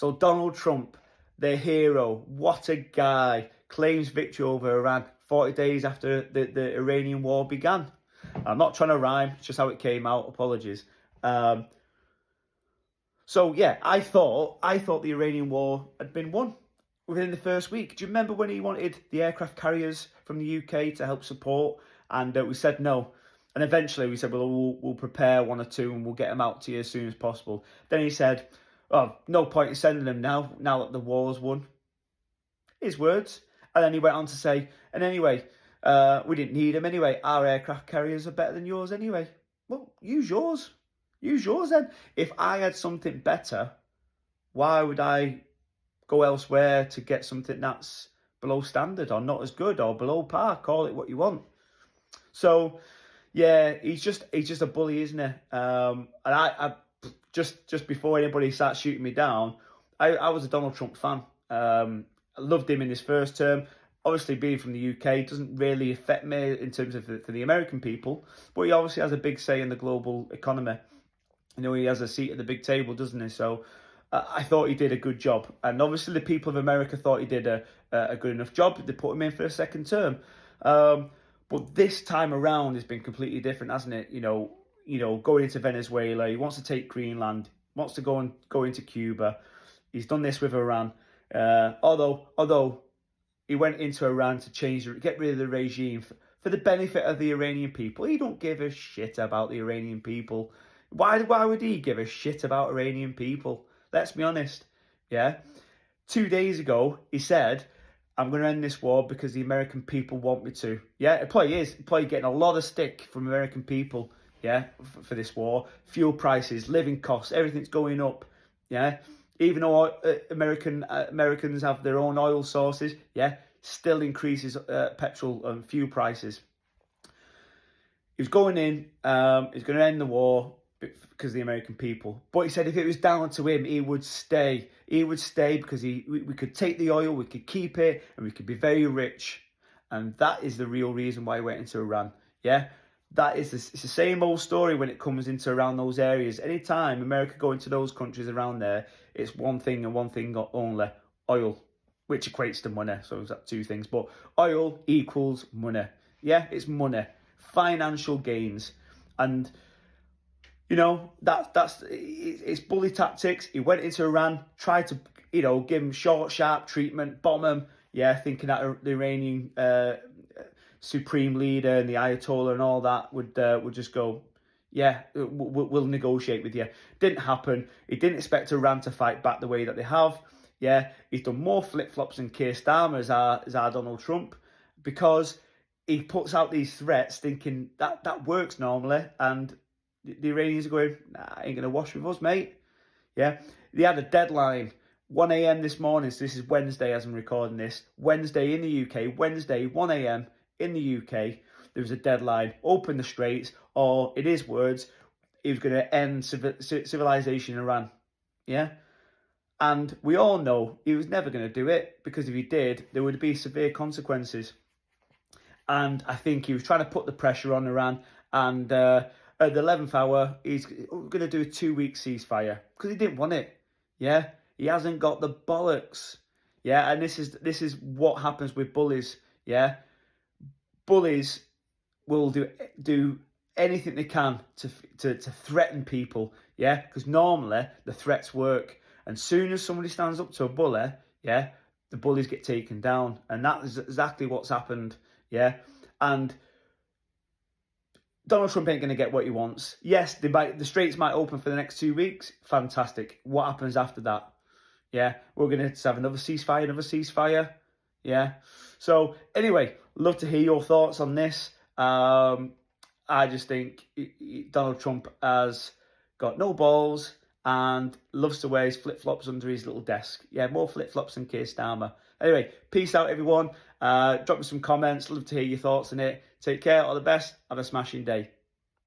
So Donald Trump, the hero, what a guy, claims victory over Iran 40 days after the Iranian war began. I'm not trying to rhyme, it's just how it came out, apologies. So yeah, I thought the Iranian war had been won within the first week. Do you remember when he wanted the aircraft carriers from the UK to help support, and we said no, and eventually we said, well, we'll prepare one or two and we'll get them out to you as soon as possible. Then he said, oh, no point in sending them now that the war's won. His words. And then he went on to say, and anyway, we didn't need them anyway. Our aircraft carriers are better than yours anyway. Well, use yours. Use yours then. If I had something better, why would I go elsewhere to get something that's below standard or not as good or below par? Call it what you want. So, yeah, he's just a bully, isn't he? And I just before anybody starts shooting me down, I was a Donald Trump fan. I loved him in his first term. Obviously, being from the UK doesn't really affect me in terms of for the American people, but he obviously has a big say in the global economy. You know, he has a seat at the big table, doesn't he? So I thought he did a good job. And obviously the people of America thought he did a good enough job. They put him in for a second term. But this time around has been completely different, hasn't it? You know, going into Venezuela, he wants to take Greenland, wants to go into Cuba. He's done this with Iran. Although he went into Iran to get rid of the regime for the benefit of the Iranian people. He don't give a shit about the Iranian people. Why would he give a shit about Iranian people? Let's be honest. Yeah. 2 days ago, he said, I'm going to end this war because the American people want me to. Yeah, it probably is. Probably getting a lot of stick from American people, yeah, for this war. Fuel prices, living costs, everything's going up. Yeah. Even though Americans have their own oil sources, yeah, still increases petrol and fuel prices. He was going in, he's going to end the war because of the American people. But he said if it was down to him, he would stay. He would stay because we could take the oil, we could keep it, and we could be very rich. And that is the real reason why he went into Iran. Yeah, it's the same old story when it comes into around those areas. Anytime America go into those countries around there, it's one thing and one thing only: oil, which equates to money. So it's that two things. But oil equals money. Yeah, it's money, financial gains, and you know, it's bully tactics. He went into Iran, tried to, give him short, sharp treatment, bomb him. Yeah, thinking that the Iranian supreme leader and the Ayatollah and all that would just go, yeah, we'll negotiate with you. Didn't happen. He didn't expect Iran to fight back the way that they have. Yeah, he's done more flip-flops than Keir Starmer as our Donald Trump, because he puts out these threats thinking that works normally, and the Iranians are going, nah, ain't going to wash with us, mate. Yeah. They had a deadline, 1 a.m. this morning. So this is Wednesday as I'm recording this. Wednesday in the UK. Wednesday, 1 a.m. in the UK. There was a deadline. Open the straits. Or, in his words, he was going to end civilization in Iran. Yeah. And we all know he was never going to do it, because if he did, there would be severe consequences. And I think he was trying to put the pressure on Iran. And at the 11th hour, he's going to do a 2-week ceasefire because he didn't want it. Yeah, he hasn't got the bollocks. Yeah, and this is what happens with bullies. Yeah, bullies will do anything they can to threaten people. Yeah, because normally the threats work, and soon as somebody stands up to a bully, yeah, the bullies get taken down, and that is exactly what's happened. Yeah, and Donald Trump ain't going to get what he wants. Yes, the straits might open for the next 2 weeks. Fantastic. What happens after that? Yeah, we're going to have another ceasefire. Yeah. So anyway, love to hear your thoughts on this. I just think Donald Trump has got no balls and loves to wear his flip-flops under his little desk. Yeah, more flip-flops than Keir Starmer. Anyway, peace out, everyone. Drop me some comments. Love to hear your thoughts on it. Take care. All the best. Have a smashing day.